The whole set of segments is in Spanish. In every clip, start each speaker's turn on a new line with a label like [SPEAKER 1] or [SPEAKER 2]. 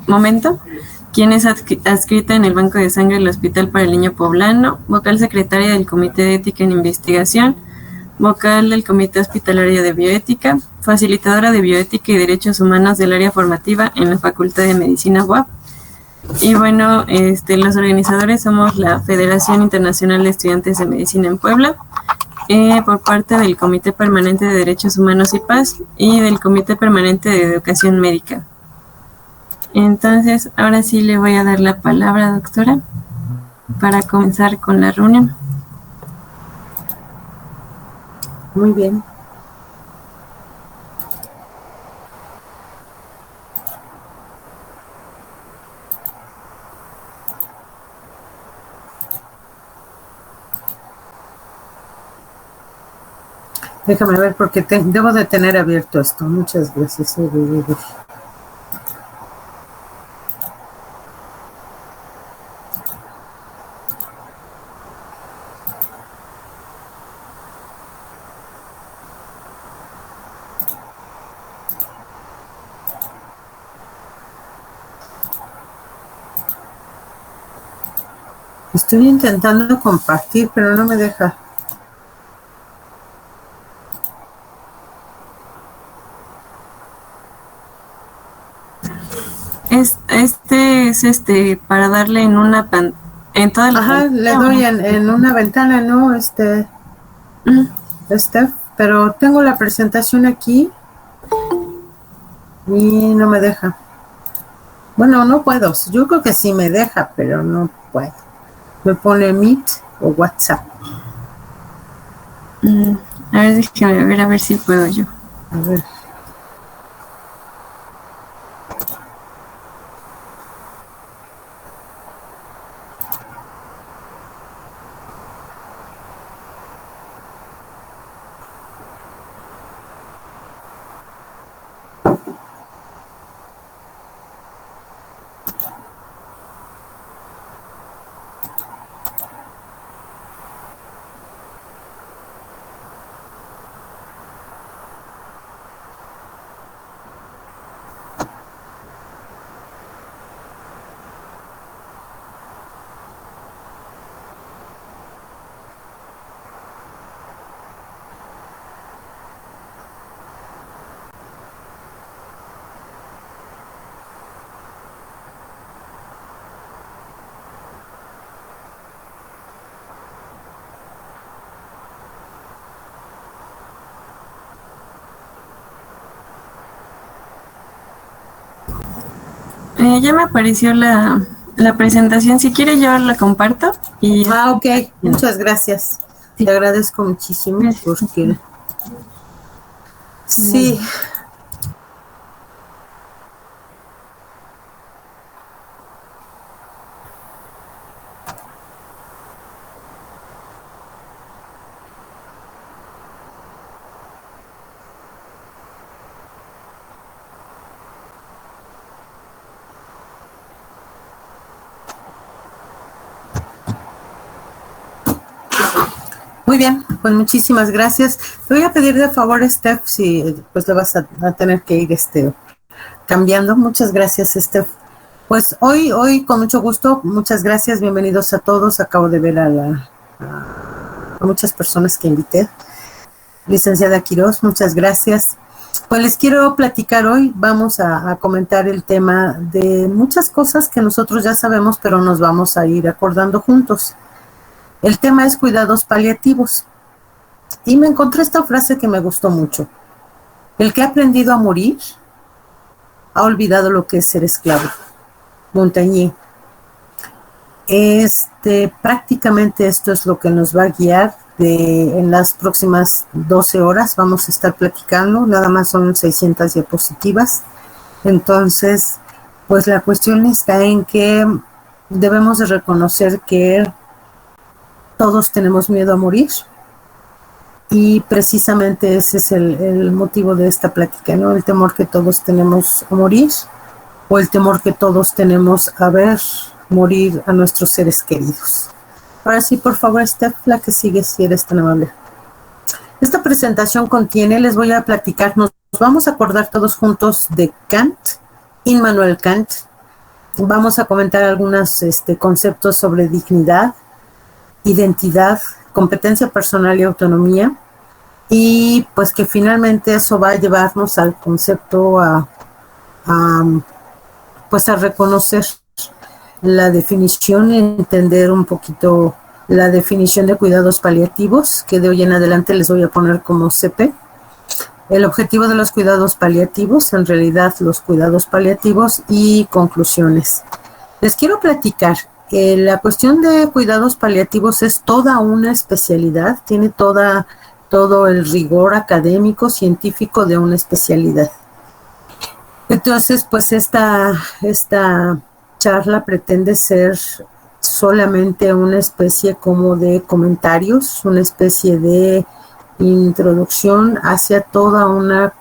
[SPEAKER 1] momento, quien es adscrita en el Banco de Sangre del Hospital para el Niño Poblano, vocal secretaria del Comité de Ética en Investigación, vocal del Comité Hospitalario de Bioética, facilitadora de Bioética y Derechos Humanos del área formativa en la Facultad de Medicina UAP. Y bueno, los organizadores somos la Federación Internacional de Estudiantes de Medicina en Puebla, por parte del Comité Permanente de Derechos Humanos y Paz y del Comité Permanente de Educación Médica. Entonces, ahora sí le voy a dar la palabra, doctora, para comenzar con la reunión.
[SPEAKER 2] Muy bien. Déjame ver porque debo de tener abierto esto. Muchas gracias. Estoy intentando compartir, pero no me deja.
[SPEAKER 1] Es para darle en una en toda la
[SPEAKER 2] pantalla. Le doy en una ventana, ¿no? Pero tengo la presentación aquí y no me deja. Bueno, no puedo. Yo creo que sí me deja, pero no puedo. Me pone Meet o WhatsApp.
[SPEAKER 1] A ver, déjame ver a ver si puedo yo.
[SPEAKER 2] A ver.
[SPEAKER 1] Ya me apareció la presentación. Si quiere yo la comparto.
[SPEAKER 2] Ok. Muchas gracias. Sí. Te agradezco muchísimo porque... Sí. Muy bien, pues muchísimas gracias. Te voy a pedir de favor, Steph, si pues le vas a tener que ir cambiando. Muchas gracias, Steph. Pues hoy con mucho gusto, muchas gracias, bienvenidos a todos. Acabo de ver a muchas personas que invité. Licenciada Quiroz, muchas gracias. Pues les quiero platicar hoy, vamos a comentar el tema de muchas cosas que nosotros ya sabemos, pero nos vamos a ir acordando juntos. El tema es cuidados paliativos. Y me encontré esta frase que me gustó mucho. El que ha aprendido a morir ha olvidado lo que es ser esclavo. Montaigne. Prácticamente esto es lo que nos va a guiar en las próximas 12 horas. Vamos a estar platicando, nada más son 600 diapositivas. Entonces, pues la cuestión está en que debemos de reconocer que todos tenemos miedo a morir y precisamente ese es el motivo de esta plática, ¿no? El temor que todos tenemos a morir o el temor que todos tenemos a ver morir a nuestros seres queridos. Ahora sí, por favor, Steph, la que sigue, si eres tan amable. Esta presentación contiene, les voy a platicar, nos vamos a acordar todos juntos de Kant Immanuel Kant. Vamos a comentar algunos conceptos sobre dignidad, identidad, competencia personal y autonomía, y pues que finalmente eso va a llevarnos al concepto pues a reconocer la definición y entender un poquito la definición de cuidados paliativos, que de hoy en adelante les voy a poner como CP. El objetivo de los cuidados paliativos, en realidad los cuidados paliativos, y conclusiones. Les quiero platicar que la cuestión de cuidados paliativos es toda una especialidad, tiene todo el rigor académico, científico de una especialidad. Entonces, pues esta charla pretende ser solamente una especie como de comentarios, una especie de introducción hacia toda una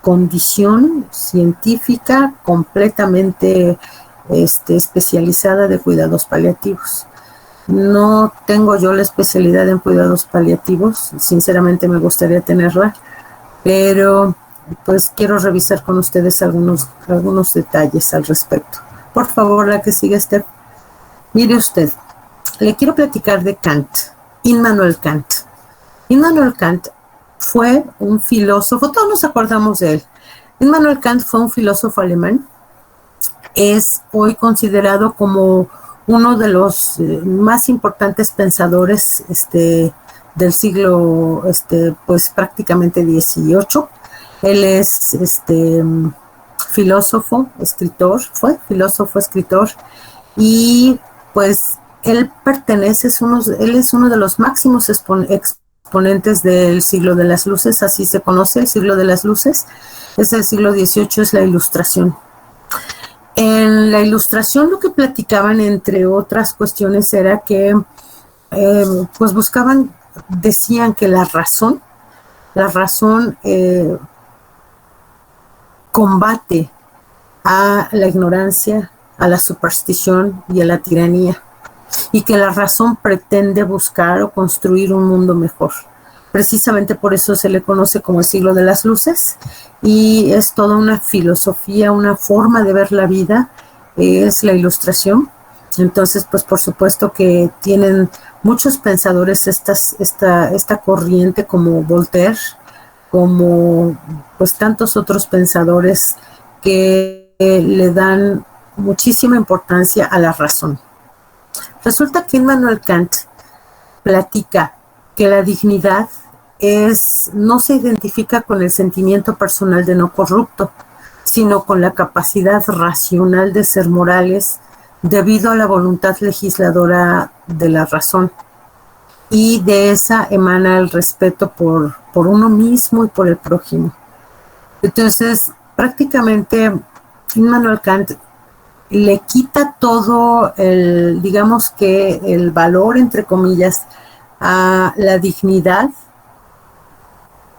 [SPEAKER 2] condición científica completamente especializada de cuidados paliativos. No tengo yo la especialidad en cuidados paliativos, sinceramente me gustaría tenerla, pero pues quiero revisar con ustedes algunos detalles al respecto. Por favor, la que sigue, Steph. Mire usted, le quiero platicar de Kant, Immanuel Kant. Immanuel Kant fue un filósofo, todos nos acordamos de él. Immanuel Kant fue un filósofo alemán, es hoy considerado como uno de los más importantes pensadores del siglo, pues prácticamente 18. Él es filósofo, escritor, y pues él él es uno de los máximos exponentes del siglo de las luces, así se conoce el siglo de las luces. Es el siglo XVIII, es la Ilustración. En la Ilustración lo que platicaban, entre otras cuestiones, era que pues decían que la razón combate a la ignorancia, a la superstición y a la tiranía, y que la razón pretende buscar o construir un mundo mejor. Precisamente por eso se le conoce como el siglo de las luces, y es toda una filosofía, una forma de ver la vida, es la Ilustración. Entonces, pues por supuesto que tienen muchos pensadores esta corriente, como Voltaire, como pues tantos otros pensadores que le dan muchísima importancia a la razón. Resulta que Immanuel Kant platica que la dignidad no se identifica con el sentimiento personal de no corrupto, sino con la capacidad racional de ser morales debido a la voluntad legisladora de la razón. Y de esa emana el respeto por uno mismo y por el prójimo. Entonces, prácticamente, Immanuel Kant le quita todo digamos que el valor, entre comillas, a la dignidad,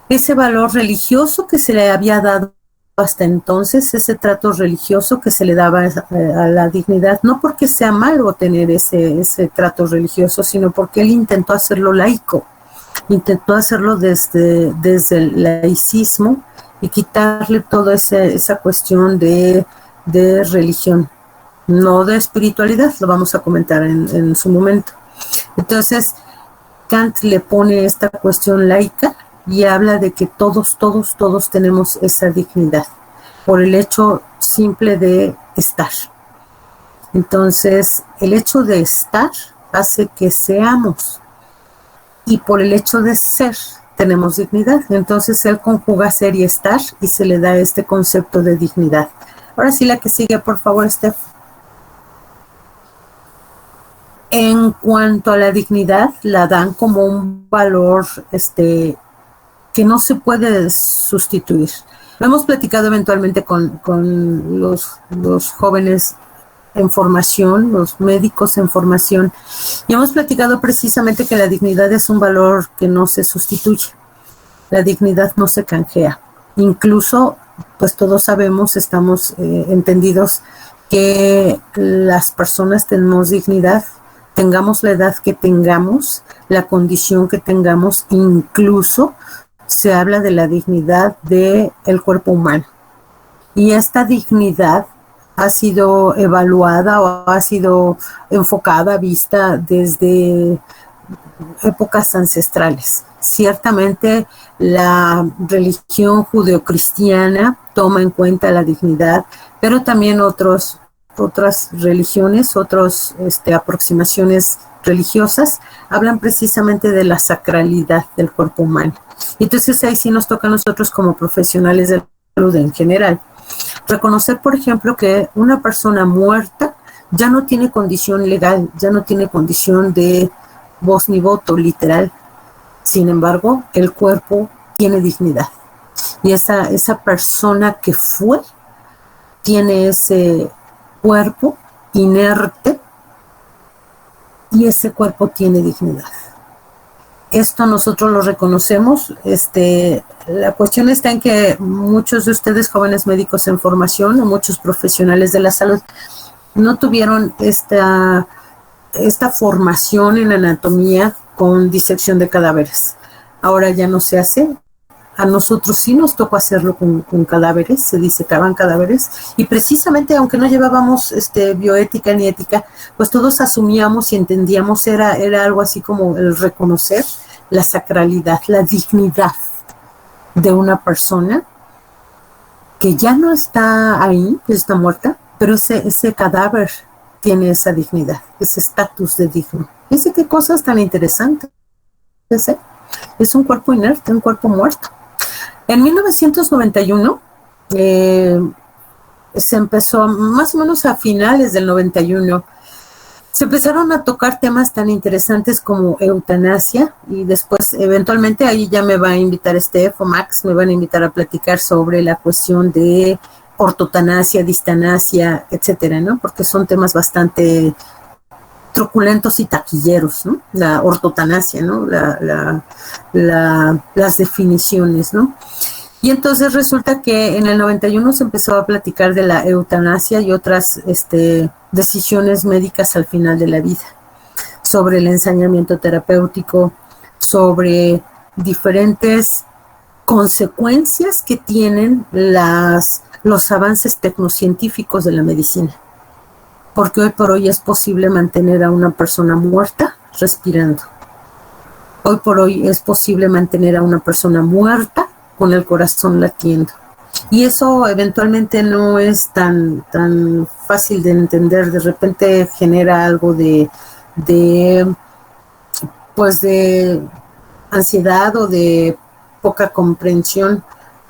[SPEAKER 2] ese valor religioso que se le había dado hasta entonces, ese trato religioso que se le daba a la dignidad, no porque sea malo tener ese trato religioso, sino porque él intentó hacerlo laico, intentó hacerlo desde el laicismo y quitarle toda esa cuestión de religión, no de espiritualidad, lo vamos a comentar en su momento. Entonces, Kant le pone esta cuestión laica y habla de que todos tenemos esa dignidad por el hecho simple de estar. Entonces, el hecho de estar hace que seamos, y por el hecho de ser tenemos dignidad. Entonces, él conjuga ser y estar y se le da este concepto de dignidad. Ahora sí, la que sigue, por favor, Steph. En cuanto a la dignidad, la dan como un valor que no se puede sustituir. Lo hemos platicado eventualmente con los jóvenes en formación, los médicos en formación, y hemos platicado precisamente que la dignidad es un valor que no se sustituye. La dignidad no se canjea. Incluso, pues todos sabemos, estamos entendidos que las personas tenemos dignidad, tengamos la edad que tengamos, la condición que tengamos, incluso se habla de la dignidad del cuerpo humano. Y esta dignidad ha sido evaluada o ha sido enfocada, vista desde épocas ancestrales. Ciertamente la religión judeocristiana toma en cuenta la dignidad, pero también otras religiones, otras aproximaciones religiosas hablan precisamente de la sacralidad del cuerpo humano. Entonces ahí sí nos toca a nosotros como profesionales de la salud en general reconocer, por ejemplo, que una persona muerta ya no tiene condición legal, ya no tiene condición de voz ni voto, literal. Sin embargo, el cuerpo tiene dignidad. Y esa persona que fue tiene ese cuerpo inerte y ese cuerpo tiene dignidad. Esto nosotros lo reconocemos. La cuestión está en que muchos de ustedes, jóvenes médicos en formación, o muchos profesionales de la salud, no tuvieron esta formación en anatomía con disección de cadáveres. Ahora ya no se hace. A nosotros sí nos tocó hacerlo con cadáveres, se disecaban cadáveres, y precisamente aunque no llevábamos bioética ni ética, pues todos asumíamos y entendíamos, era algo así como el reconocer la sacralidad, la dignidad de una persona que ya no está ahí, que está muerta, pero ese cadáver tiene esa dignidad, ese estatus de digno. Fíjense qué cosas tan interesantes. Es un cuerpo inerte, un cuerpo muerto. En 1991 se empezó, más o menos a finales del 91, se empezaron a tocar temas tan interesantes como eutanasia, y después eventualmente ahí ya me va a invitar Steph o Max, me van a invitar a platicar sobre la cuestión de ortotanasia, distanasia, etcétera, ¿no? Porque son temas bastante truculentos y taquilleros, ¿no? La ortotanasia, ¿no? Las definiciones, ¿no? Y entonces resulta que en el 91 se empezó a platicar de la eutanasia y otras decisiones médicas al final de la vida, sobre el ensañamiento terapéutico, sobre diferentes consecuencias que tienen los avances tecnocientíficos de la medicina. Porque hoy por hoy es posible mantener a una persona muerta respirando. Hoy por hoy es posible mantener a una persona muerta con el corazón latiendo. Y eso eventualmente no es tan fácil de entender. De repente genera algo de ansiedad o de poca comprensión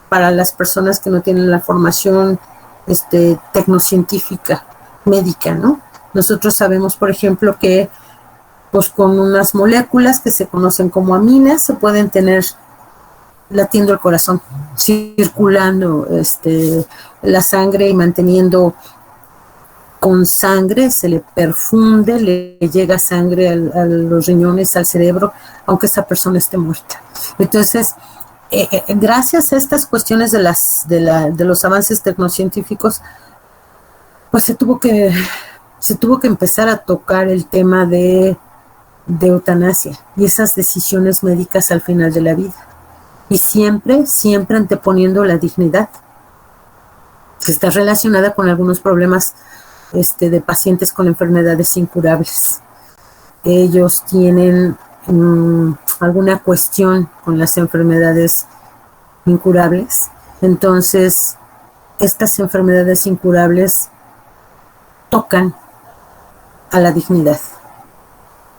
[SPEAKER 2] para las personas que no tienen la formación tecnocientífica médica, ¿no? Nosotros sabemos, por ejemplo, que pues con unas moléculas que se conocen como aminas se pueden tener latiendo el corazón, circulando la sangre y manteniendo con sangre, se le perfunde, le llega sangre a los riñones, al cerebro, aunque esa persona esté muerta. Entonces, gracias a estas cuestiones de los avances tecnocientíficos, pues se tuvo que empezar a tocar el tema de eutanasia y esas decisiones médicas al final de la vida. Y siempre anteponiendo la dignidad, que está relacionada con algunos problemas de pacientes con enfermedades incurables. Ellos tienen alguna cuestión con las enfermedades incurables. Entonces, estas enfermedades incurables tocan a la dignidad.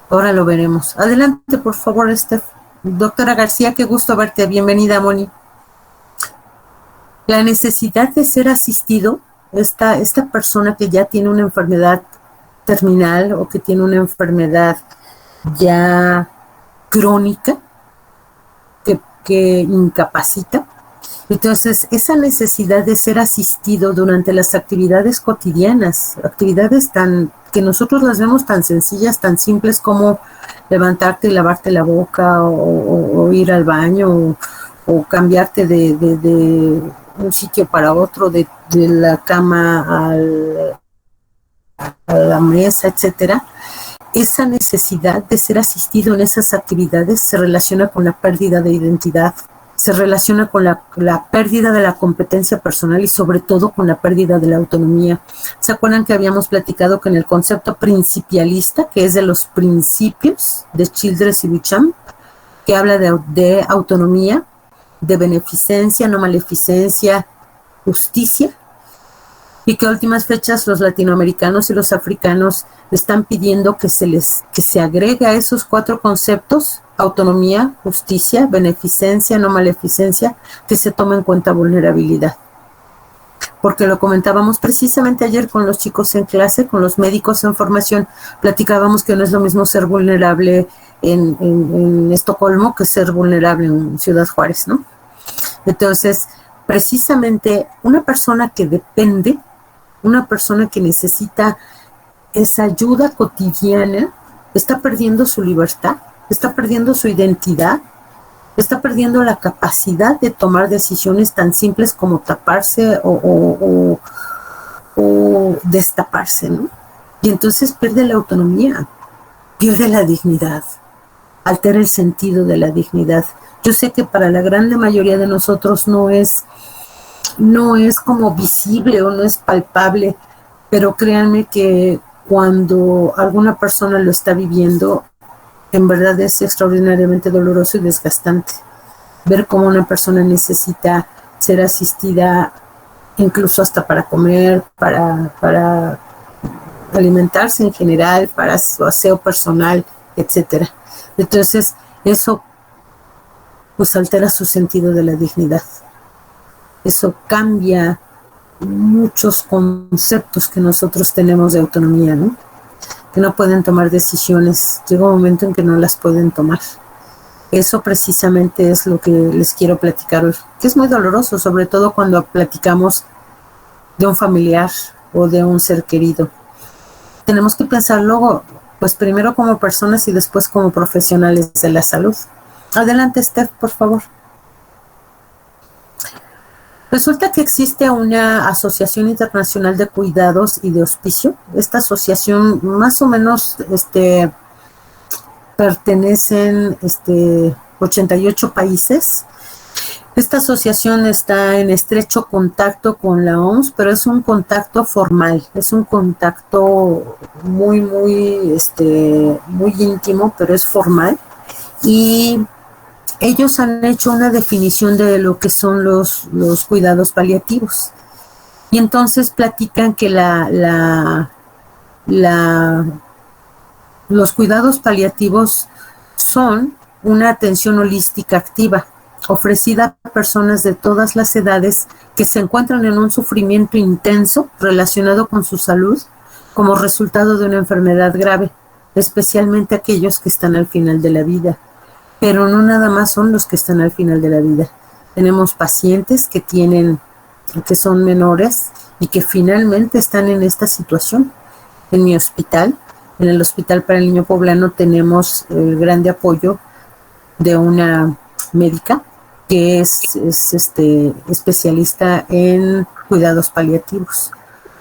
[SPEAKER 2] Ahora lo veremos. Adelante, por favor, Steph. Doctora García, qué gusto verte. Bienvenida, Moni. La necesidad de ser asistido, esta persona que ya tiene una enfermedad terminal o que tiene una enfermedad ya crónica, que incapacita. Entonces, esa necesidad de ser asistido durante las actividades cotidianas, actividades que nosotros las vemos tan sencillas, tan simples como levantarte y lavarte la boca o ir al baño o cambiarte de un sitio para otro, de la cama a la mesa, etcétera. Esa necesidad de ser asistido en esas actividades se relaciona con la pérdida de identidad, se relaciona con la pérdida de la competencia personal y sobre todo con la pérdida de la autonomía. ¿Se acuerdan que habíamos platicado que en el concepto principialista, que es de los principios de Childress y Duchamp, que habla de autonomía, de beneficencia, no maleficencia, justicia, y que a últimas fechas los latinoamericanos y los africanos están pidiendo que se agregue a esos 4 conceptos: autonomía, justicia, beneficencia, no maleficencia, que se tome en cuenta vulnerabilidad. Porque lo comentábamos precisamente ayer con los chicos en clase, con los médicos en formación, platicábamos que no es lo mismo ser vulnerable en Estocolmo que ser vulnerable en Ciudad Juárez, ¿no? Entonces, precisamente una persona que depende, una persona que necesita esa ayuda cotidiana, está perdiendo su libertad, está perdiendo su identidad, está perdiendo la capacidad de tomar decisiones tan simples como taparse o destaparse, ¿no? Y entonces pierde la autonomía, pierde la dignidad, altera el sentido de la dignidad. Yo sé que para la gran mayoría de nosotros no es como visible o no es palpable, pero créanme que cuando alguna persona lo está viviendo, en verdad es extraordinariamente doloroso y desgastante ver cómo una persona necesita ser asistida incluso hasta para comer, para alimentarse en general, para su aseo personal, etcétera. Entonces, eso pues altera su sentido de la dignidad. Eso cambia muchos conceptos que nosotros tenemos de autonomía, ¿no? Que no pueden tomar decisiones. Llega un momento en que no las pueden tomar. Eso precisamente es lo que les quiero platicar hoy, que es muy doloroso, sobre todo cuando platicamos de un familiar o de un ser querido. Tenemos que pensarlo, pues primero como personas y después como profesionales de la salud. Adelante, Steph, por favor. Resulta que existe una Asociación Internacional de Cuidados y de Hospicio. Esta asociación más o menos pertenecen 88 países. Esta asociación está en estrecho contacto con la OMS, pero es un contacto formal, es un contacto muy íntimo, pero es formal. Y ellos han hecho una definición de lo que son los cuidados paliativos. Y entonces platican que los cuidados paliativos son una atención holística activa, ofrecida a personas de todas las edades que se encuentran en un sufrimiento intenso relacionado con su salud como resultado de una enfermedad grave, especialmente aquellos que están al final de la vida. Pero no nada más son los que están al final de la vida. Tenemos pacientes que son menores y que finalmente están en esta situación. En mi hospital, en el Hospital para el Niño Poblano, tenemos el grande apoyo de una médica que es especialista en cuidados paliativos,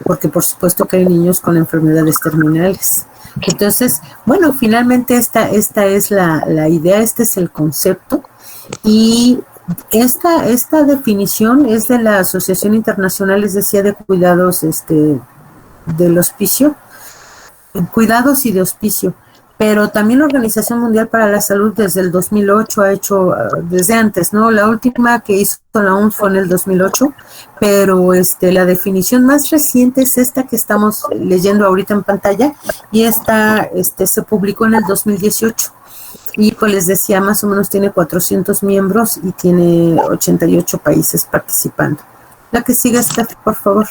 [SPEAKER 2] porque por supuesto que hay niños con enfermedades terminales. Entonces, bueno, finalmente esta es la idea, este es el concepto, y esta definición es de la Asociación Internacional, les decía, de cuidados del hospicio, cuidados y de hospicio, pero también la Organización Mundial para la Salud desde el 2008 ha hecho, desde antes, ¿no? La última que hizo la OMS fue en el 2008, pero la definición más reciente es esta que estamos leyendo ahorita en pantalla, y esta se publicó en el 2018, y pues les decía, más o menos tiene 400 miembros y tiene 88 países participando. La que sigue, Steph, por favor.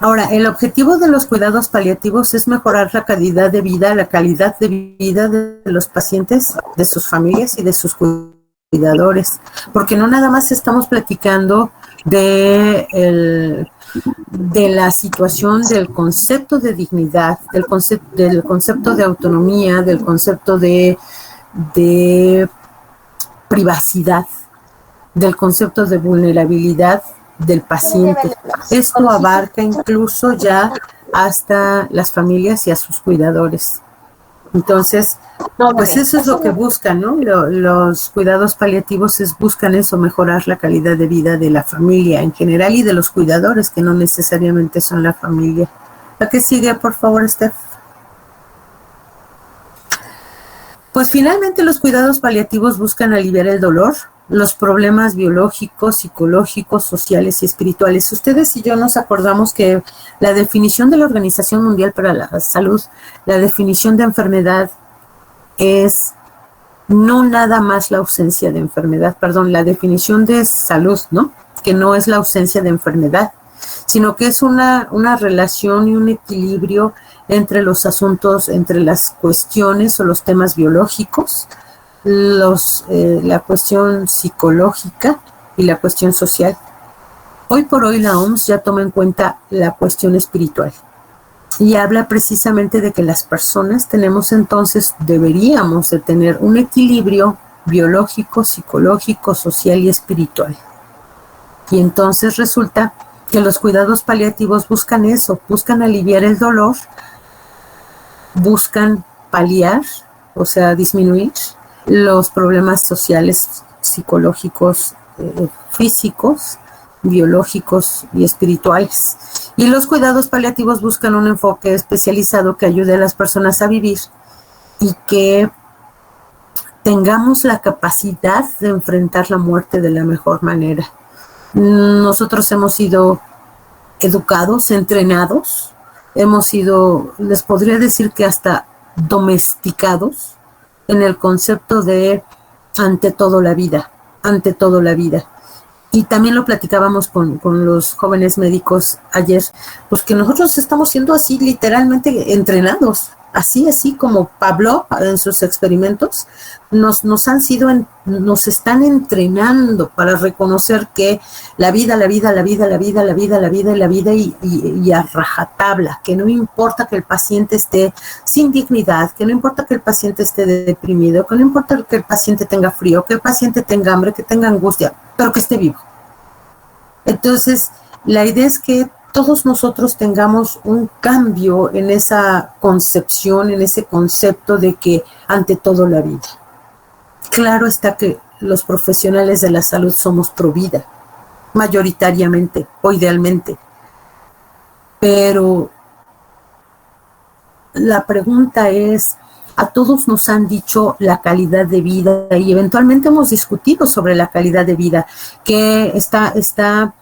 [SPEAKER 2] Ahora, el objetivo de los cuidados paliativos es mejorar la calidad de vida de los pacientes, de sus familias y de sus cuidadores, porque no nada más estamos platicando de la situación del concepto de dignidad, del concepto de autonomía, del concepto de privacidad, del concepto de vulnerabilidad del paciente. Esto abarca incluso ya hasta las familias y a sus cuidadores. Entonces, pues eso es lo que buscan, ¿no? Los cuidados paliativos buscan eso, mejorar la calidad de vida de la familia en general y de los cuidadores, que no necesariamente son la familia. ¿La que sigue, por favor, Steph? Pues finalmente los cuidados paliativos buscan aliviar el dolor, los problemas biológicos, psicológicos, sociales y espirituales. Ustedes y yo nos acordamos que la definición de la Organización Mundial para la Salud, la definición de enfermedad es no nada más la ausencia de enfermedad, perdón, la definición de salud, ¿no? Que no es la ausencia de enfermedad, sino que es una relación y un equilibrio entre los asuntos, entre las cuestiones o los temas biológicos, la cuestión psicológica y la cuestión social. Hoy por hoy la OMS ya toma en cuenta la cuestión espiritual y habla precisamente de que las personas deberíamos de tener un equilibrio biológico, psicológico, social y espiritual. Y entonces resulta que los cuidados paliativos buscan eso, buscan aliviar el dolor, buscan paliar, o sea, disminuir los problemas sociales, psicológicos, físicos, biológicos y espirituales. Y los cuidados paliativos buscan un enfoque especializado que ayude a las personas a vivir y que tengamos la capacidad de enfrentar la muerte de la mejor manera. Nosotros hemos sido educados, entrenados, hemos sido, les podría decir que hasta domesticados en el concepto de ante todo la vida. Y también lo platicábamos con los jóvenes médicos ayer, pues que nosotros estamos siendo así literalmente entrenados, así como Pablo en sus experimentos, nos están entrenando para reconocer que la vida y a rajatabla, que no importa que el paciente esté sin dignidad, que no importa que el paciente esté deprimido, que no importa que el paciente tenga frío, que el paciente tenga hambre, que tenga angustia, pero que esté vivo. Entonces, la idea es que todos nosotros tengamos un cambio en esa concepción, en ese concepto de que ante todo la vida. Claro está que los profesionales de la salud somos pro vida, mayoritariamente o idealmente. Pero la pregunta es, a todos nos han dicho la calidad de vida y eventualmente hemos discutido sobre la calidad de vida, que está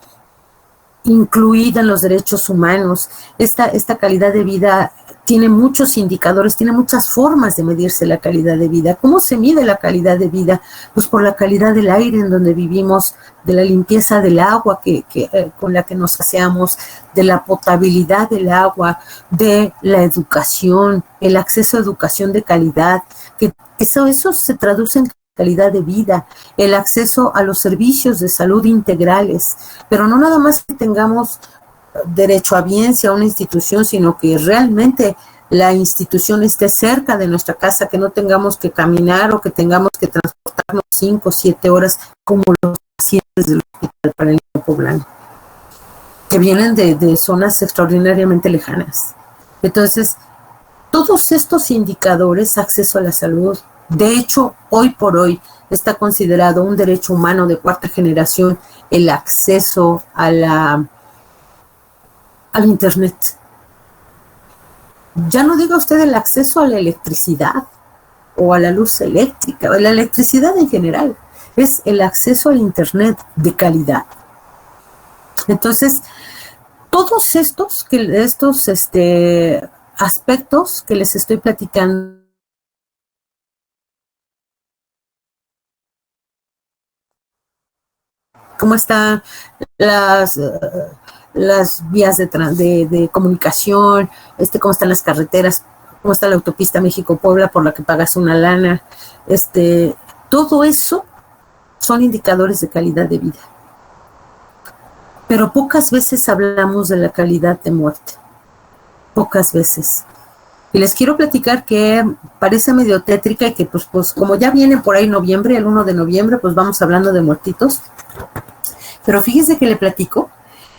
[SPEAKER 2] incluida en los derechos humanos. Esta calidad de vida tiene muchos indicadores, tiene muchas formas de medirse la calidad de vida. ¿Cómo se mide la calidad de vida? Pues por la calidad del aire en donde vivimos, de la limpieza del agua con la que nos aseamos, de la potabilidad del agua, de la educación, el acceso a educación de calidad, que eso se traduce en calidad de vida, el acceso a los servicios de salud integrales, pero no nada más que tengamos derecho a biencia a una institución, sino que realmente la institución esté cerca de nuestra casa, que no tengamos que caminar o que tengamos que transportarnos 5 o 7 horas como los pacientes del Hospital para el Niño Poblano, que vienen de zonas extraordinariamente lejanas. Entonces, todos estos indicadores, acceso a la salud, de hecho, hoy por hoy está considerado un derecho humano de 4ª generación el acceso al Internet. Ya no diga usted el acceso a la electricidad o a la luz eléctrica, o a la electricidad en general, es el acceso al Internet de calidad. Entonces, todos estos aspectos que les estoy platicando, cómo están las vías de comunicación, cómo están las carreteras, cómo está la autopista México-Puebla por la que pagas una lana, todo eso son indicadores de calidad de vida. Pero pocas veces hablamos de la calidad de muerte, pocas veces. Y les quiero platicar que parece medio tétrica y que pues como ya viene por ahí noviembre, el 1 de noviembre, pues vamos hablando de muertitos. Pero fíjense que le platico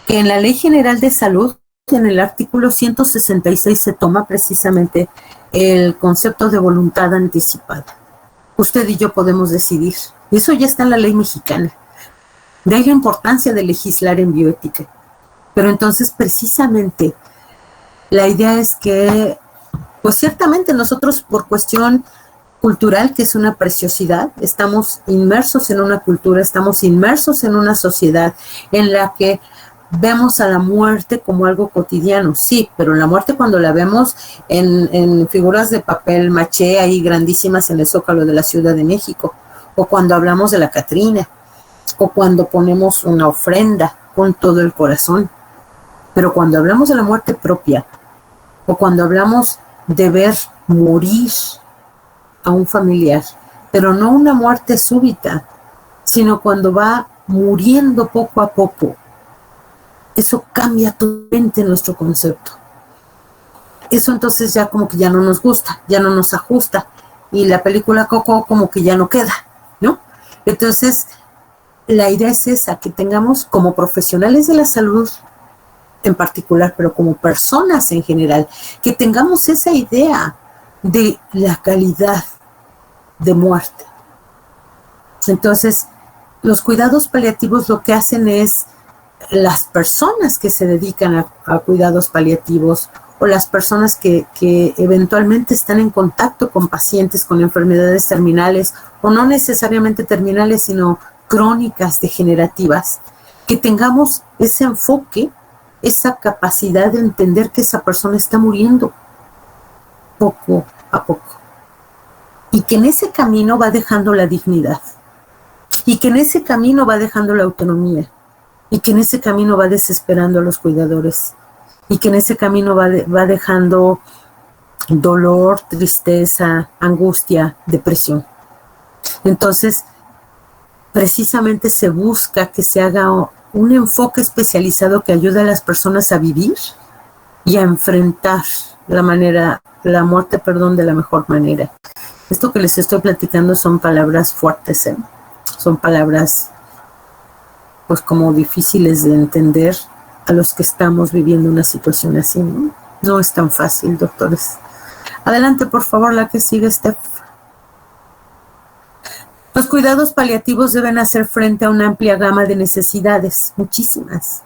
[SPEAKER 2] que en la Ley General de Salud, en el artículo 166 se toma precisamente el concepto de voluntad anticipada. Usted y yo podemos decidir. Y eso ya está en la ley mexicana. De ahí la importancia de legislar en bioética. Pero entonces, precisamente, la idea es que, pues ciertamente nosotros por cuestión cultural, que es una preciosidad, estamos inmersos en una cultura, estamos inmersos en una sociedad en la que vemos a la muerte como algo cotidiano, sí, pero la muerte cuando la vemos en figuras de papel maché ahí grandísimas en el Zócalo de la Ciudad de México, o cuando hablamos de la Catrina, o cuando ponemos una ofrenda con todo el corazón. Pero cuando hablamos de la muerte propia, o cuando hablamos de ver morir a un familiar, pero no una muerte súbita, sino cuando va muriendo poco a poco, eso cambia totalmente nuestro concepto. Eso entonces ya como que ya no nos gusta, ya no nos ajusta, y la película Coco como que ya no queda, ¿no? Entonces, la idea es esa, que tengamos como profesionales de la salud en particular, pero como personas en general, que tengamos esa idea de la calidad de muerte. Entonces, los cuidados paliativos lo que hacen es, las personas que se dedican a cuidados paliativos o las personas que eventualmente están en contacto con pacientes con enfermedades terminales, o no necesariamente terminales, sino crónicas, degenerativas, que tengamos ese enfoque, esa capacidad de entender que esa persona está muriendo poco a poco, y que en ese camino va dejando la dignidad, y que en ese camino va dejando la autonomía, y que en ese camino va desesperando a los cuidadores, y que en ese camino va dejando dolor, tristeza, angustia, depresión. Entonces, precisamente se busca que se haga un enfoque especializado que ayude a las personas a vivir y a enfrentar la muerte, de la mejor manera. Esto que les estoy platicando son palabras fuertes, ¿eh? Son palabras pues como difíciles de entender a los que estamos viviendo una situación así, ¿no? No es tan fácil, doctores. Adelante, por favor, la que sigue, Steph. Los cuidados paliativos deben hacer frente a una amplia gama de necesidades, muchísimas.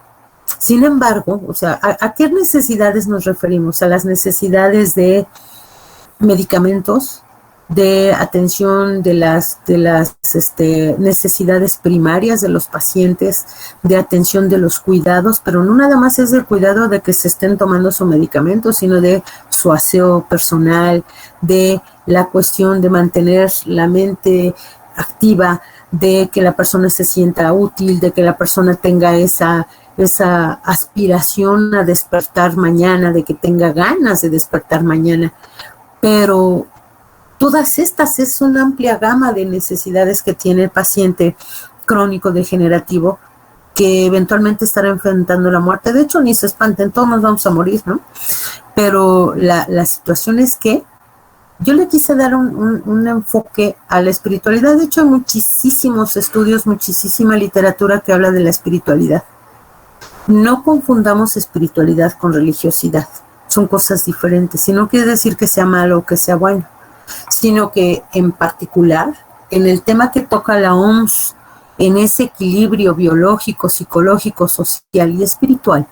[SPEAKER 2] Sin embargo, o sea, ¿a qué necesidades nos referimos? A las necesidades de medicamentos, de atención de las necesidades primarias de los pacientes, de atención de los cuidados, pero no nada más es del cuidado de que se estén tomando su medicamento, sino de su aseo personal, de la cuestión de mantener la mente activa, de que la persona se sienta útil, de que la persona tenga esa aspiración a despertar mañana, de que tenga ganas de despertar mañana. Pero todas estas es una amplia gama de necesidades que tiene el paciente crónico degenerativo, que eventualmente estará enfrentando la muerte. De hecho, ni se espanten, todos nos vamos a morir, ¿no? Pero la situación es que yo le quise dar un enfoque a la espiritualidad. De hecho, hay muchísimos estudios, muchísima literatura que habla de la espiritualidad. No confundamos espiritualidad con religiosidad. Son cosas diferentes. Y no quiere decir que sea malo o que sea bueno, sino que en particular, en el tema que toca la OMS, en ese equilibrio biológico, psicológico, social y espiritual,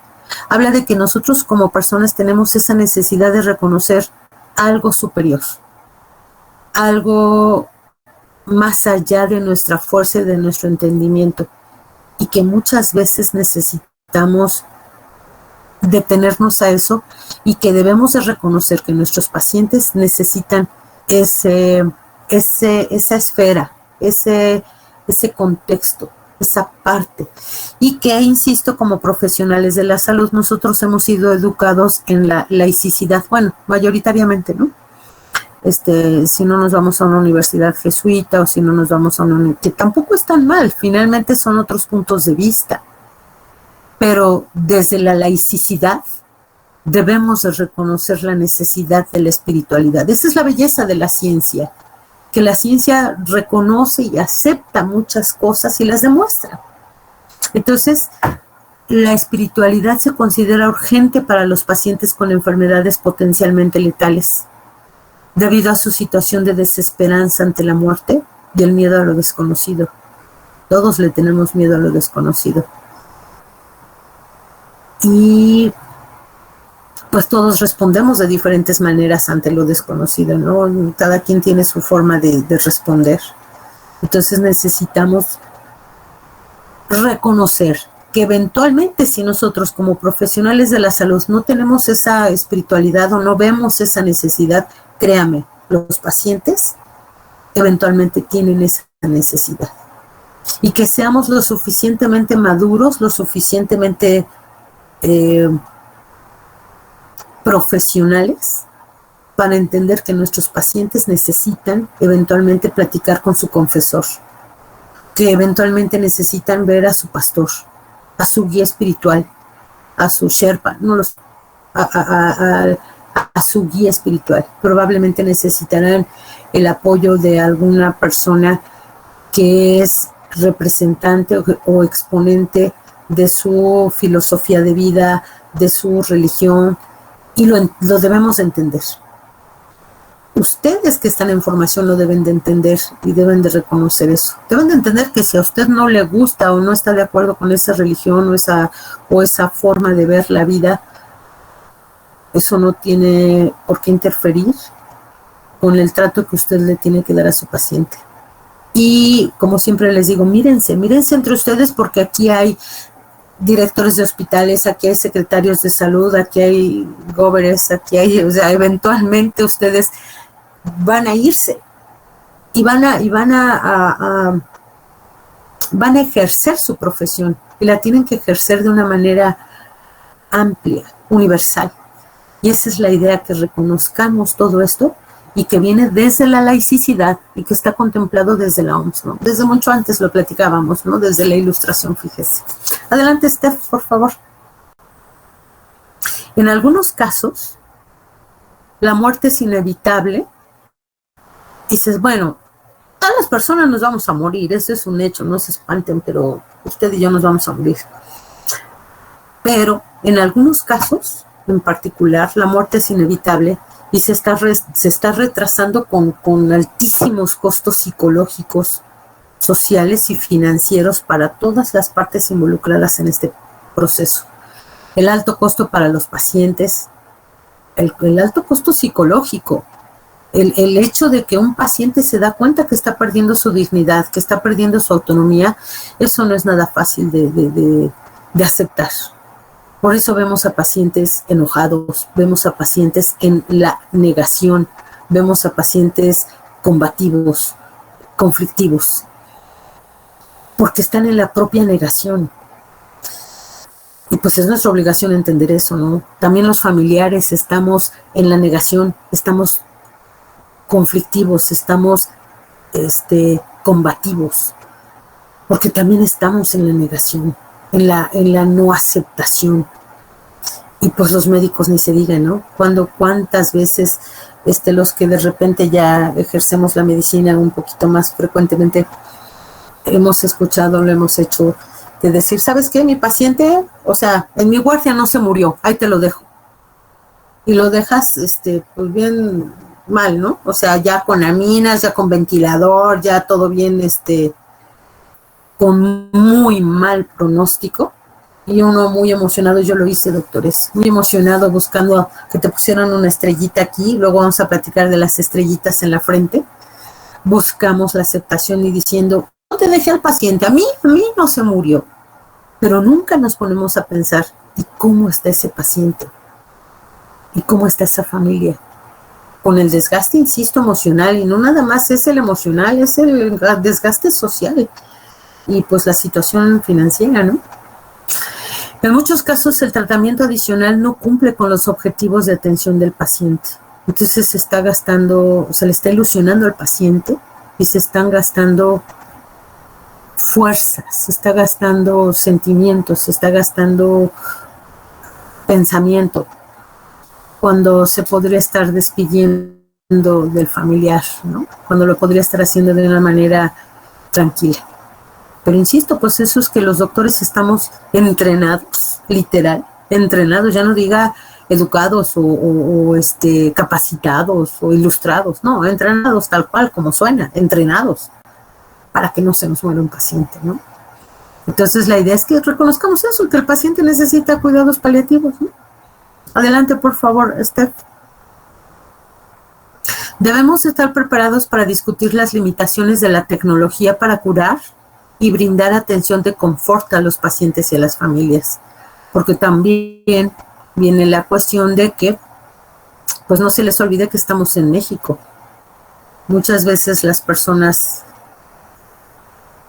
[SPEAKER 2] habla de que nosotros como personas tenemos esa necesidad de reconocer algo superior, algo más allá de nuestra fuerza y de nuestro entendimiento, y que muchas veces necesitamos detenernos a eso, y que debemos de reconocer que nuestros pacientes necesitan esa esfera, ese contexto, esa parte, y que, insisto, como profesionales de la salud, nosotros hemos sido educados en la laicidad, bueno, mayoritariamente, ¿no? Si no nos vamos a una universidad jesuita, o si no nos vamos a una, que tampoco es tan mal, finalmente son otros puntos de vista, pero desde la laicidad debemos de reconocer la necesidad de la espiritualidad. Esa es la belleza de la ciencia, que la ciencia reconoce y acepta muchas cosas y las demuestra. Entonces, la espiritualidad se considera urgente para los pacientes con enfermedades potencialmente letales. debido a su situación de desesperanza ante la muerte y el miedo a lo desconocido. Todos le tenemos miedo a lo desconocido. Y pues todos respondemos de diferentes maneras ante lo desconocido, ¿no? Cada quien tiene su forma de responder. Entonces necesitamos reconocer que eventualmente, si nosotros como profesionales de la salud no tenemos esa espiritualidad o no vemos esa necesidad, créame, los pacientes eventualmente tienen esa necesidad. Y que seamos lo suficientemente maduros, lo suficientemente profesionales para entender que nuestros pacientes necesitan eventualmente platicar con su confesor, que eventualmente necesitan ver a su pastor, a su guía espiritual, a su Sherpa, no los, a su guía espiritual. Probablemente necesitarán el apoyo de alguna persona que es representante o exponente de su filosofía de vida, de su religión, y lo debemos entender. Ustedes que están en formación lo deben de entender y deben de reconocer eso. Deben de entender que si a usted no le gusta o no está de acuerdo con esa religión o esa forma de ver la vida, eso no tiene por qué interferir con el trato que usted le tiene que dar a su paciente. Y como siempre les digo, mírense entre ustedes, porque aquí hay directores de hospitales, aquí hay secretarios de salud, aquí hay gobernadores, aquí hay, o sea, eventualmente ustedes van a irse y van a ejercer su profesión, y la tienen que ejercer de una manera amplia, universal. Y esa es la idea, que reconozcamos todo esto y que viene desde la laicidad y que está contemplado desde la OMS, ¿no? Desde mucho antes lo platicábamos, ¿no? Desde la Ilustración, fíjese. Adelante, Steph, por favor. En algunos casos, la muerte es inevitable. Dices, bueno, todas las personas nos vamos a morir, eso es un hecho, no se espanten, pero usted y yo nos vamos a morir. Pero en algunos casos, en particular, la muerte es inevitable y se está retrasando con altísimos costos psicológicos, sociales y financieros para todas las partes involucradas en este proceso. El alto costo para los pacientes, el alto costo psicológico, el hecho de que un paciente se da cuenta que está perdiendo su dignidad, que está perdiendo su autonomía, eso no es nada fácil de aceptar. Por eso vemos a pacientes enojados, vemos a pacientes en la negación, vemos a pacientes combativos, conflictivos, porque están en la propia negación. Y pues es nuestra obligación entender eso, ¿no? También los familiares estamos en la negación, estamos conflictivos, estamos combativos, porque también estamos en la negación, en la no aceptación. Y pues los médicos ni se digan, ¿no? Cuántas veces los que de repente ya ejercemos la medicina un poquito más frecuentemente, hemos escuchado, lo hemos hecho, de decir, ¿sabes qué? Mi paciente, o sea, en mi guardia no se murió, ahí te lo dejo. Y lo dejas, pues bien mal, ¿no? O sea, ya con aminas, ya con ventilador, ya todo bien, con muy mal pronóstico. Y uno muy emocionado, yo lo hice, doctores, muy emocionado buscando que te pusieran una estrellita aquí, luego vamos a platicar de las estrellitas en la frente. Buscamos la aceptación y diciendo, no te dejé al paciente, a mí no se murió. Pero nunca nos ponemos a pensar, ¿y cómo está ese paciente? ¿Y cómo está esa familia? Con el desgaste, insisto, emocional, y no nada más es el emocional, es el desgaste social y pues la situación financiera, ¿no? En muchos casos el tratamiento adicional no cumple con los objetivos de atención del paciente. Entonces se le está ilusionando al paciente y se están gastando fuerzas, se está gastando sentimientos, se está gastando pensamiento, cuando se podría estar despidiendo del familiar, ¿no? Cuando lo podría estar haciendo de una manera tranquila. Pero insisto, pues eso es que los doctores estamos entrenados, literal, entrenados, ya no diga educados capacitados o ilustrados, no, entrenados tal cual como suena, entrenados para que no se nos muera un paciente, ¿no? Entonces la idea es que reconozcamos eso, que el paciente necesita cuidados paliativos, ¿no? Adelante, por favor, Steph. Debemos estar preparados para discutir las limitaciones de la tecnología para curar y brindar atención de confort a los pacientes y a las familias, porque también viene la cuestión de que pues no se les olvide que estamos en México. Muchas veces las personas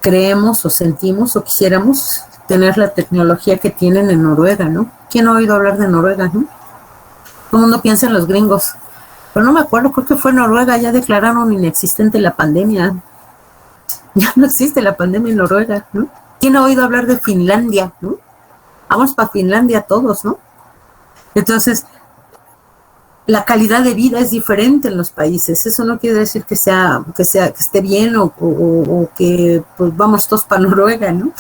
[SPEAKER 2] creemos o sentimos o quisiéramos tener la tecnología que tienen en Noruega, ¿no? ¿Quién ha oído hablar de Noruega, no? Todo el mundo piensa en los gringos, pero no me acuerdo, creo que fue Noruega, ya declararon inexistente la pandemia. Ya no existe la pandemia en Noruega, ¿no? ¿Quién ha oído hablar de Finlandia, no? Vamos para Finlandia todos, ¿no? Entonces, la calidad de vida es diferente en los países. Eso no quiere decir que esté bien o que pues vamos todos para Noruega, ¿no?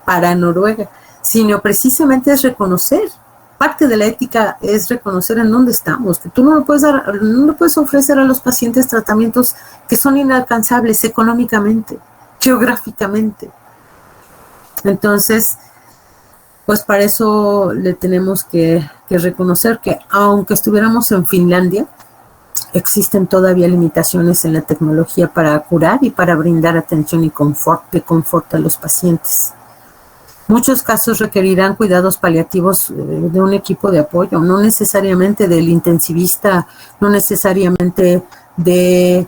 [SPEAKER 2] Para Noruega, sino precisamente es reconocer. Parte de la ética es reconocer en dónde estamos, que tú no le puedes ofrecer a los pacientes tratamientos que son inalcanzables económicamente, geográficamente. Entonces, pues para eso le tenemos que reconocer que aunque estuviéramos en Finlandia, existen todavía limitaciones en la tecnología para curar y para brindar atención y confort a los pacientes. Muchos casos requerirán cuidados paliativos de un equipo de apoyo, no necesariamente del intensivista, no necesariamente de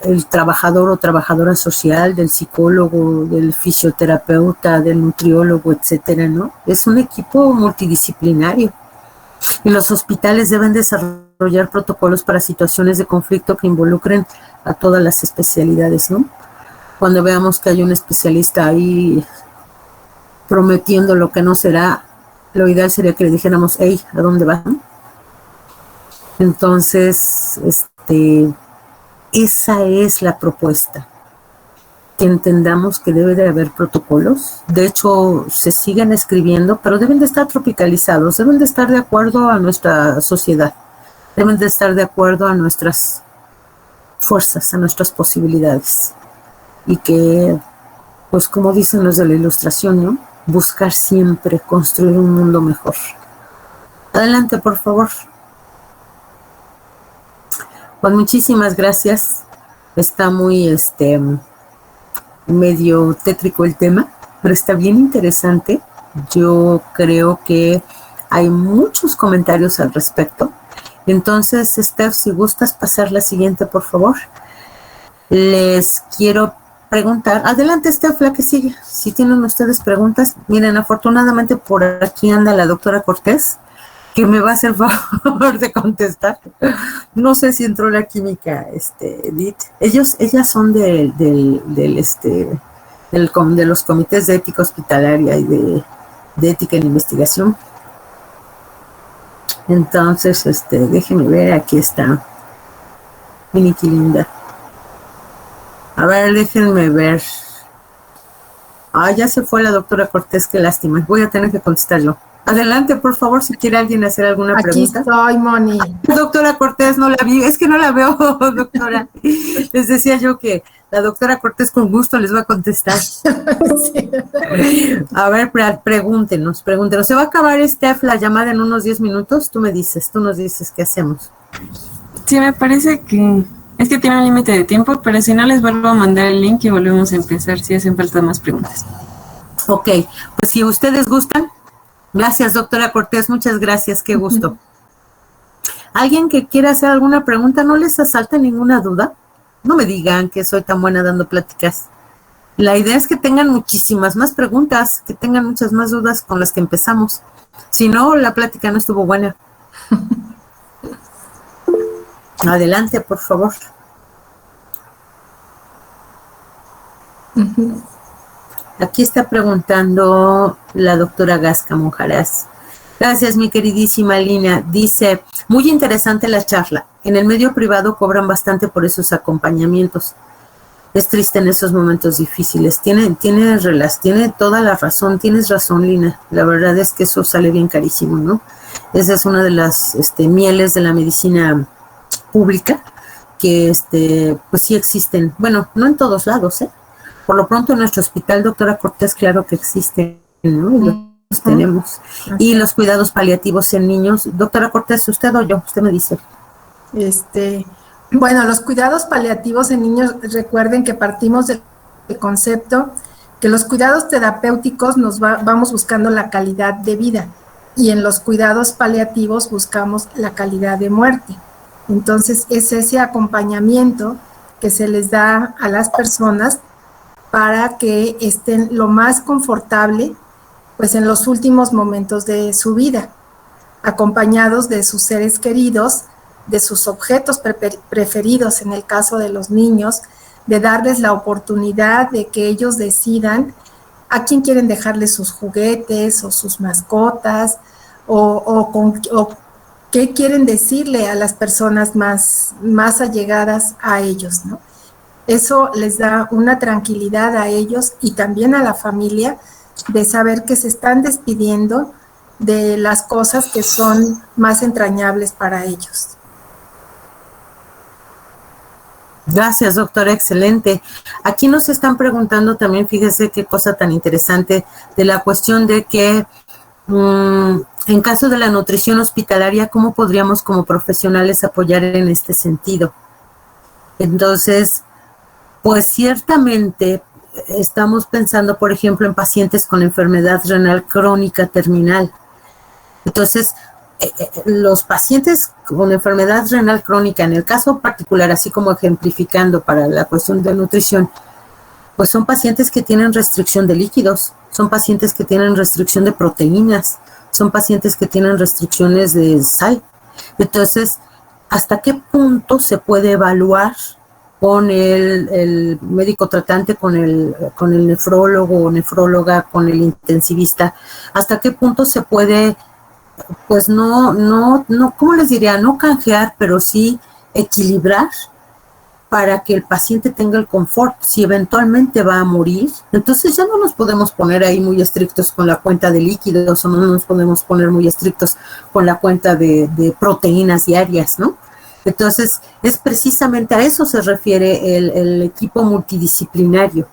[SPEAKER 2] el trabajador o trabajadora social, del psicólogo, del fisioterapeuta, del nutriólogo, etcétera, ¿no? Es un equipo multidisciplinario. Y los hospitales deben desarrollar protocolos para situaciones de conflicto que involucren a todas las especialidades, ¿no? Cuando veamos que hay un especialista ahí prometiendo lo que no será, lo ideal sería que le dijéramos, hey, ¿a dónde van? Entonces, esa es la propuesta, que entendamos que debe de haber protocolos. De hecho, se siguen escribiendo, pero deben de estar tropicalizados, deben de estar de acuerdo a nuestra sociedad, deben de estar de acuerdo a nuestras fuerzas, a nuestras posibilidades. Y que, pues como dicen los de la ilustración, ¿no? Buscar siempre construir un mundo mejor. Adelante, por favor. Pues muchísimas gracias. Está muy, medio tétrico el tema, pero está bien interesante. Yo creo que hay muchos comentarios al respecto. Entonces, Steph, si gustas pasar la siguiente, por favor. Les quiero preguntar. Adelante, Steph, la que sigue. Si tienen ustedes preguntas, miren, afortunadamente por aquí anda la doctora Cortés, que me va a hacer favor de contestar. No sé si entró la química, Edith. Ellas son de los comités de ética hospitalaria y de ética en investigación. Entonces, déjenme ver, aquí está. Miniki linda. A ver, déjenme ver. Ya se fue la doctora Cortés, qué lástima. Voy a tener que contestar yo. Adelante, por favor, si quiere alguien hacer alguna pregunta.
[SPEAKER 3] Aquí estoy, Moni.
[SPEAKER 2] Doctora Cortés, no la vi, es que no la veo, doctora. Les decía yo que la doctora Cortés con gusto les va a contestar. Sí. A ver, pregúntenos. ¿Se va a acabar, la llamada en unos 10 minutos? Tú nos dices qué hacemos.
[SPEAKER 1] Sí, me parece que es que tiene un límite de tiempo, pero si no les vuelvo a mandar el link y volvemos a empezar si hacen falta más preguntas.
[SPEAKER 2] Ok, pues si ustedes gustan. Gracias, doctora Cortés, muchas gracias, qué gusto. ¿Alguien que quiera hacer alguna pregunta? ¿No les asalta ninguna duda? No me digan que soy tan buena dando pláticas. La idea es que tengan muchísimas más preguntas, que tengan muchas más dudas con las que empezamos. Si no, la plática no estuvo buena. Adelante, por favor. Aquí está preguntando la doctora Gasca Monjaraz. Gracias, mi queridísima Lina. Dice, muy interesante la charla. En el medio privado cobran bastante por esos acompañamientos. Es triste en esos momentos difíciles. Tiene toda la razón, tienes razón, Lina. La verdad es que eso sale bien carísimo, ¿no? Esa es una de las mieles de la medicina pública que pues sí existen. Bueno, no en todos lados, ¿eh? Por lo pronto en nuestro hospital, doctora Cortés, claro que existen, ¿no? Y los tenemos. Y los cuidados paliativos en niños. Doctora Cortés, ¿usted o yo? Usted me dice.
[SPEAKER 3] Bueno, los cuidados paliativos en niños, recuerden que partimos del concepto que los cuidados terapéuticos vamos buscando la calidad de vida y en los cuidados paliativos buscamos la calidad de muerte. Entonces, es ese acompañamiento que se les da a las personas para que estén lo más confortable, pues en los últimos momentos de su vida, acompañados de sus seres queridos, de sus objetos preferidos en el caso de los niños, de darles la oportunidad de que ellos decidan a quién quieren dejarles sus juguetes o sus mascotas o qué quieren decirle a las personas más allegadas a ellos, ¿no? Eso les da una tranquilidad a ellos y también a la familia de saber que se están despidiendo de las cosas que son más entrañables para ellos.
[SPEAKER 2] Gracias, doctora, excelente. Aquí nos están preguntando también, fíjese qué cosa tan interesante, de la cuestión de que en caso de la nutrición hospitalaria, ¿cómo podríamos como profesionales apoyar en este sentido? Entonces, pues ciertamente estamos pensando, por ejemplo, en pacientes con enfermedad renal crónica terminal. Entonces, los pacientes con enfermedad renal crónica, en el caso particular, así como ejemplificando para la cuestión de nutrición, pues son pacientes que tienen restricción de líquidos, son pacientes que tienen restricción de proteínas, son pacientes que tienen restricciones de sal. Entonces, ¿hasta qué punto se puede evaluar con el médico tratante, con el nefrólogo o nefróloga, con el intensivista? ¿Hasta qué punto se puede, pues no, ¿cómo les diría? No canjear, pero sí equilibrar para que el paciente tenga el confort? Si eventualmente va a morir, entonces ya no nos podemos poner ahí muy estrictos con la cuenta de líquidos o no nos podemos poner muy estrictos con la cuenta de proteínas diarias, ¿no? Entonces, es precisamente a eso se refiere el equipo multidisciplinario.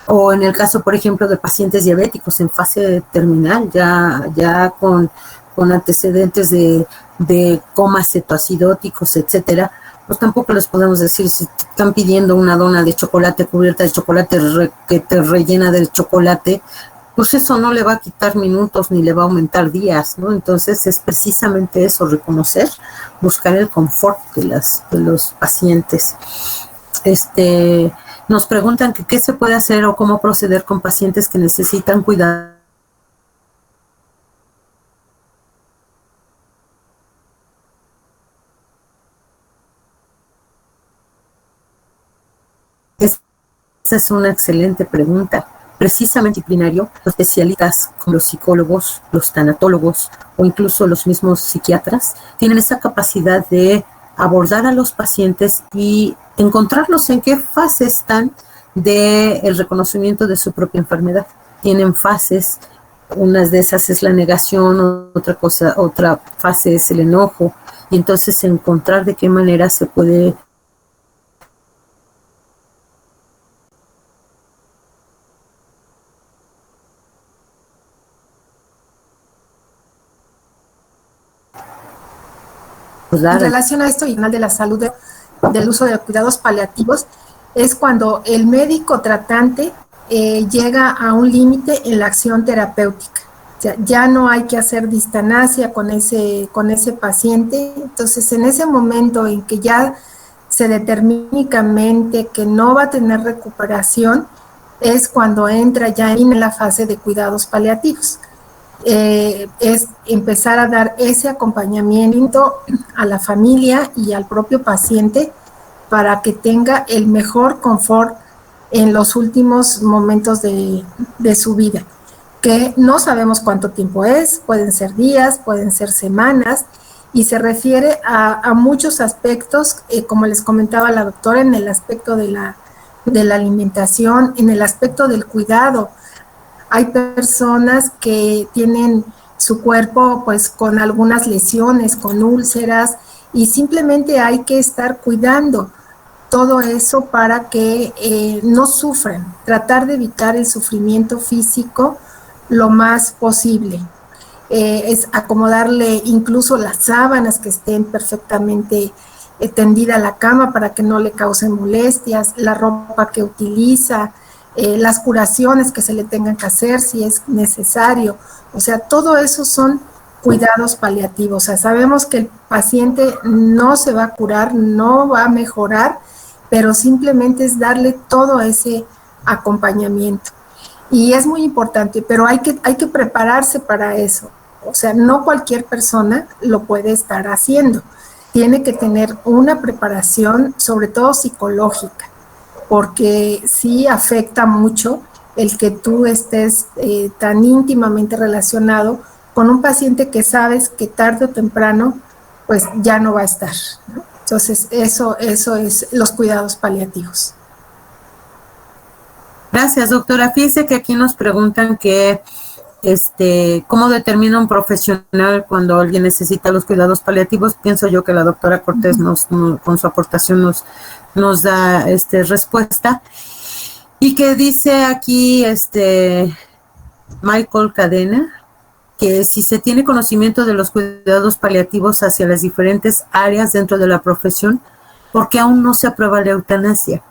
[SPEAKER 2] O en el caso, por ejemplo, de pacientes diabéticos en fase terminal, ya con antecedentes de comas cetoacidóticos, etcétera, pues tampoco les podemos decir, si están pidiendo una dona de chocolate cubierta de chocolate que te rellena de chocolate, pues eso no le va a quitar minutos ni le va a aumentar días, ¿no? Entonces es precisamente eso, reconocer, buscar el confort de los pacientes. Nos preguntan que qué se puede hacer o cómo proceder con pacientes que necesitan cuidado. Esa es una excelente pregunta. Precisamente disciplinario, los especialistas como los psicólogos, los tanatólogos o incluso los mismos psiquiatras tienen esa capacidad de abordar a los pacientes y encontrarlos en qué fase están del reconocimiento de su propia enfermedad. Tienen fases, unas de esas es la negación, otra fase es el enojo, y entonces encontrar de qué manera se puede
[SPEAKER 3] en relación a esto y de la salud del uso de cuidados paliativos, es cuando el médico tratante llega a un límite en la acción terapéutica. O sea, ya no hay que hacer distanasia con ese paciente. Entonces, en ese momento en que ya se determínicamente que no va a tener recuperación, es cuando entra ya en la fase de cuidados paliativos. Es empezar a dar ese acompañamiento a la familia y al propio paciente para que tenga el mejor confort en los últimos momentos de su vida, que no sabemos cuánto tiempo es, pueden ser días, pueden ser semanas, y se refiere a muchos aspectos, como les comentaba la doctora, en el aspecto de de la alimentación, en el aspecto del cuidado. Hay personas que tienen su cuerpo pues con algunas lesiones, con úlceras, y simplemente hay que estar cuidando todo eso para que no sufran, tratar de evitar el sufrimiento físico lo más posible. Es acomodarle incluso las sábanas que estén perfectamente tendida a la cama para que no le causen molestias, la ropa que utiliza, las curaciones que se le tengan que hacer si es necesario. O sea, todo eso son cuidados paliativos. O sea, sabemos que el paciente no se va a curar, no va a mejorar, pero simplemente es darle todo ese acompañamiento. Y es muy importante, pero hay que prepararse para eso. O sea, no cualquier persona lo puede estar haciendo. Tiene que tener una preparación, sobre todo psicológica, porque sí afecta mucho el que tú estés tan íntimamente relacionado con un paciente que sabes que tarde o temprano pues ya no va a estar, ¿no? Entonces, eso es los cuidados paliativos.
[SPEAKER 2] Gracias, doctora. Fíjese que aquí nos preguntan que ¿cómo determina un profesional cuando alguien necesita los cuidados paliativos? Pienso yo que la doctora Cortés con su aportación nos da respuesta. Y que dice aquí Michael Cadena, que si se tiene conocimiento de los cuidados paliativos hacia las diferentes áreas dentro de la profesión, ¿por qué aún no se aprueba la eutanasia?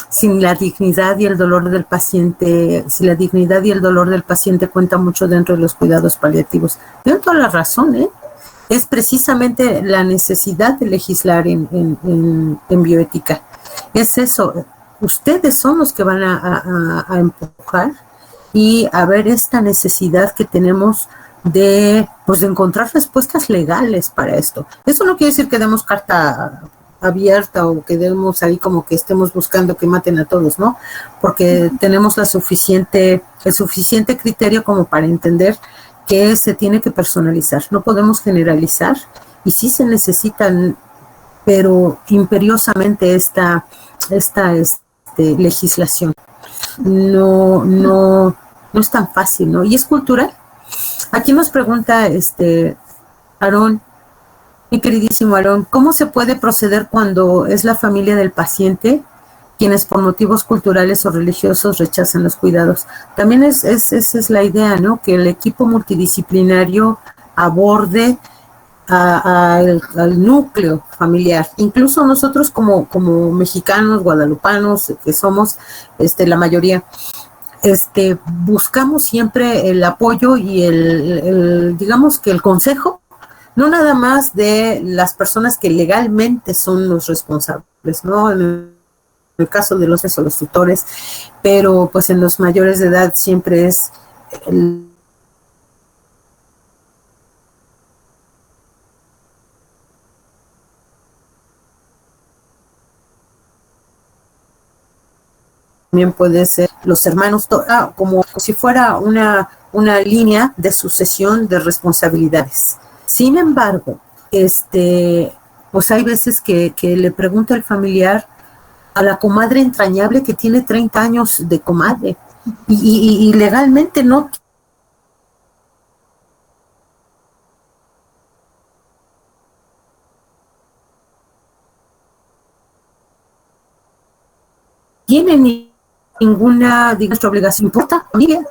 [SPEAKER 2] Sin la dignidad y el dolor del paciente, si la dignidad y el dolor del paciente cuenta mucho dentro de los cuidados paliativos. Tienen toda la razón, ¿eh? Es precisamente la necesidad de legislar en bioética. Es eso, ustedes son los que van a empujar y a ver esta necesidad que tenemos de encontrar respuestas legales para esto. Eso no quiere decir que demos carta abierta o que demos ahí como que estemos buscando que maten a todos, ¿no? Porque tenemos el suficiente criterio como para entender que se tiene que personalizar. No podemos generalizar y sí se necesitan, pero imperiosamente esta legislación. No es tan fácil, ¿no? Y es cultural. Aquí nos pregunta Aarón, mi queridísimo Aarón, ¿cómo se puede proceder cuando es la familia del paciente quienes por motivos culturales o religiosos rechazan los cuidados? También esa es la idea, ¿no? Que el equipo multidisciplinario aborde al núcleo familiar. Incluso nosotros como mexicanos, guadalupanos, que somos la mayoría, buscamos siempre el apoyo y digamos que el consejo, no nada más de las personas que legalmente son los responsables, ¿no? En el caso de los tutores, pero pues en los mayores de edad siempre es también puede ser los hermanos, como si fuera una línea de sucesión de responsabilidades. Sin embargo, pues hay veces que le pregunta el familiar a la comadre entrañable que tiene 30 años de comadre y legalmente no tiene ninguna, digamos, obligación. ¿Importa, familia?